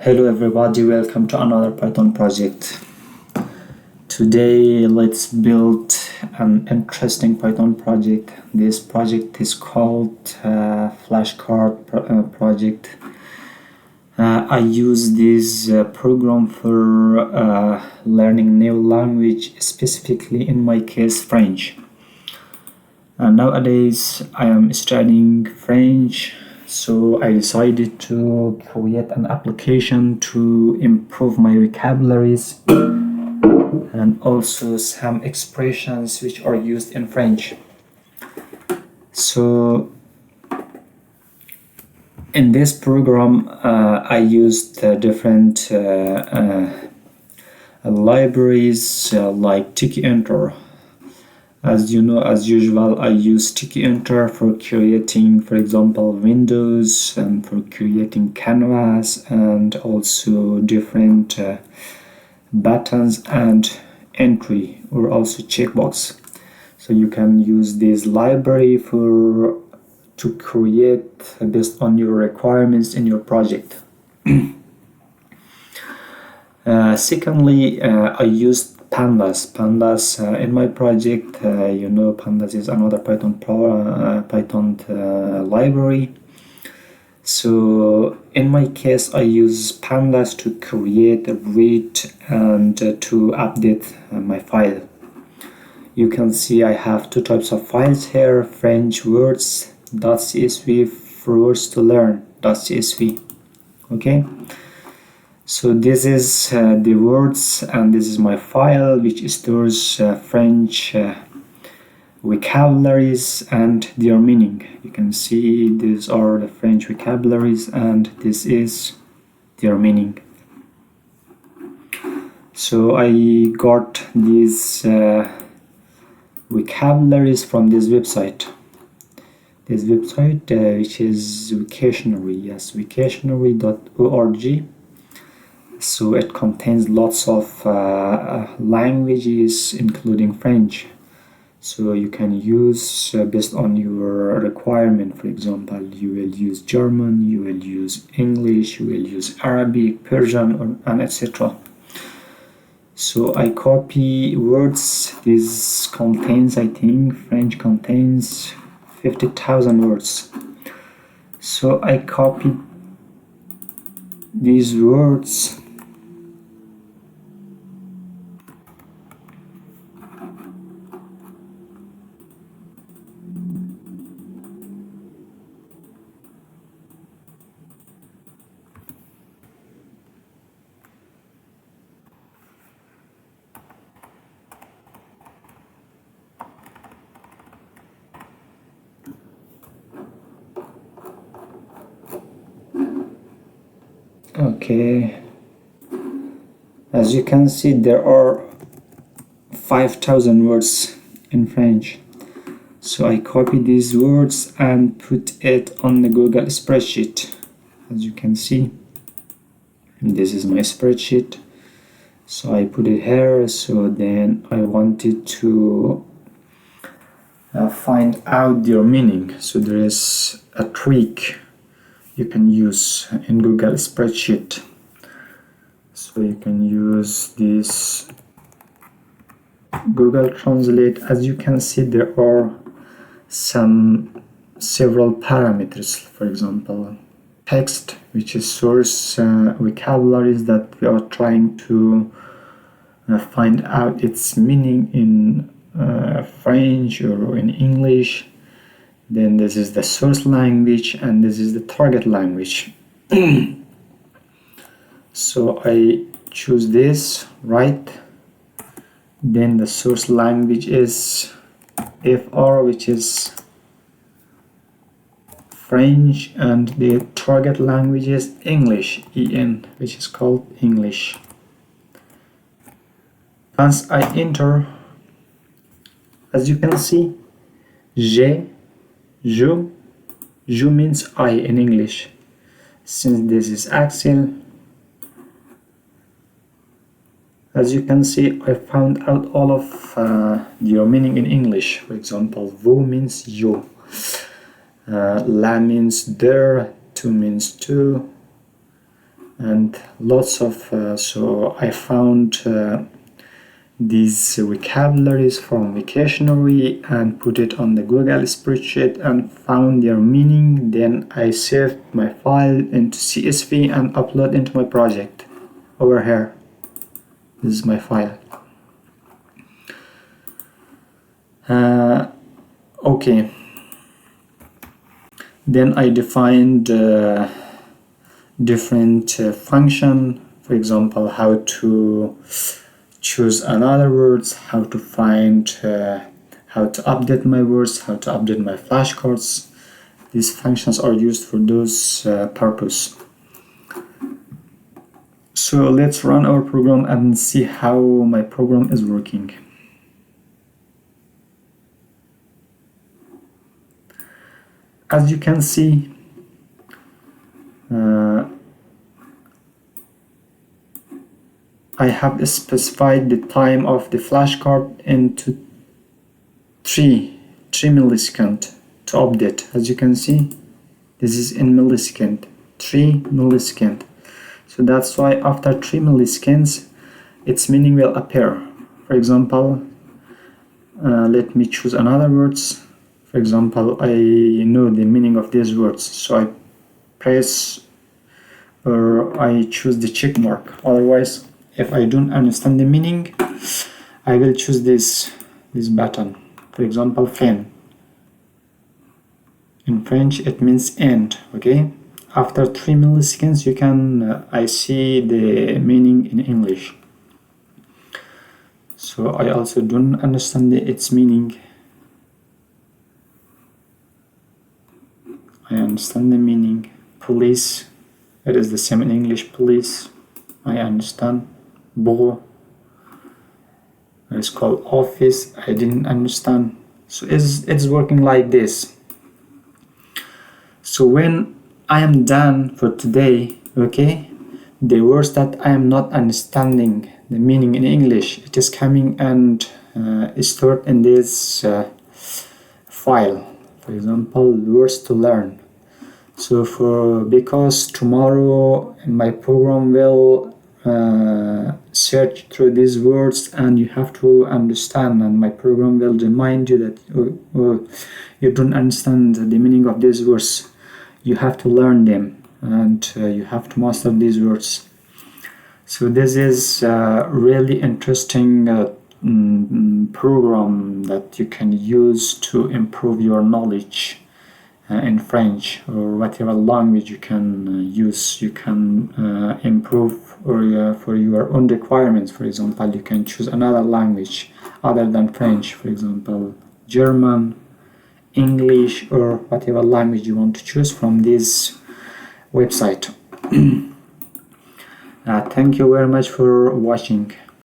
Hello everybody, welcome to another Python project. Today let's build an interesting Python project. This project is called flashcard project. I use this program for learning new language, specifically in my case French. Nowadays I am studying French, so I decided to create an application to improve my vocabularies and also some expressions which are used in French. So in this program I used different libraries like Tiki-Enter. As you know, as usual, I use Tiki-Enter for creating, for example, windows and for creating canvas and also different buttons and entry or also checkbox. So you can use this library to create based on your requirements in your project. Secondly, I used pandas in my project. Pandas is another Python library. So in my case I use pandas to create, read and to update my file. You can see I have two types of files here: French words .csv, for words to learn .csv. Okay, so this is the words and this is my file which stores French vocabularies and their meaning. You can see these are the French vocabularies and this is their meaning. So I got these vocabularies from this website. This website which is vocabulary.org. So it contains lots of languages including French. So you can use based on your requirement. For example, you will use German, you will use English, you will use Arabic, Persian, and etc. So I copy words. This contains, I think, French contains 50,000 words. So I copied these words Okay, as you can see there are 5,000 words in French. So I copy these words and put it on the Google spreadsheet, as you can see. And this is my spreadsheet. So I put it here. So then I wanted to find out their meaning. So there is a trick you can use in Google spreadsheet. So you can use this Google Translate. As you can see, there are several parameters. For example, text, which is source vocabularies that we are trying to find out its meaning in French or in English. Then this is the source language and this is the target language. So I choose this, right? Then the source language is FR, which is French, and the target language is English, EN, which is called English. Once I enter, as you can see, je means I in English. Since this is Axel, as you can see, I found out all of your meaning in English. For example, vous means you, la means there, to means to, and lots of so I found these vocabularies from Wiktionary and put it on the Google spreadsheet and found their meaning. Then I saved my file into CSV and upload into my project over here. This is my file. Okay, then I defined different function, for example, how to choose another words, how to find how to update my words, how to update my flashcards. These functions are used for those purpose. So let's run our program and see how my program is working. As you can see, I have specified the time of the flashcard into 3 milliseconds to update. As you can see, this is in millisecond, 3 milliseconds. So that's why after 3 milliseconds, its meaning will appear. For example, let me choose another words. For example, I know the meaning of these words, so I press or I choose the check mark. Otherwise, if I don't understand the meaning, I will choose this button. For example, fin. In French, it means end. Okay. After 3 milliseconds, you can I see the meaning in English. So I also don't understand its meaning. I understand the meaning. Police, it is the same in English. Police, I understand. Bureau, it's called office, I didn't understand. So it's working like this. So when I am done for today, okay, the words that I am not understanding the meaning in English, it is coming and stored in this file. For example, words to learn. So because tomorrow my program will search through these words and you have to understand, and my program will remind you that you don't understand the meaning of these words. You have to learn them and you have to master these words. So this is a really interesting program that you can use to improve your knowledge in French or whatever language you can use. You can improve or for your own requirements. For example, you can choose another language other than French, for example, German, English, or whatever language you want to choose from this website. Thank you very much for watching.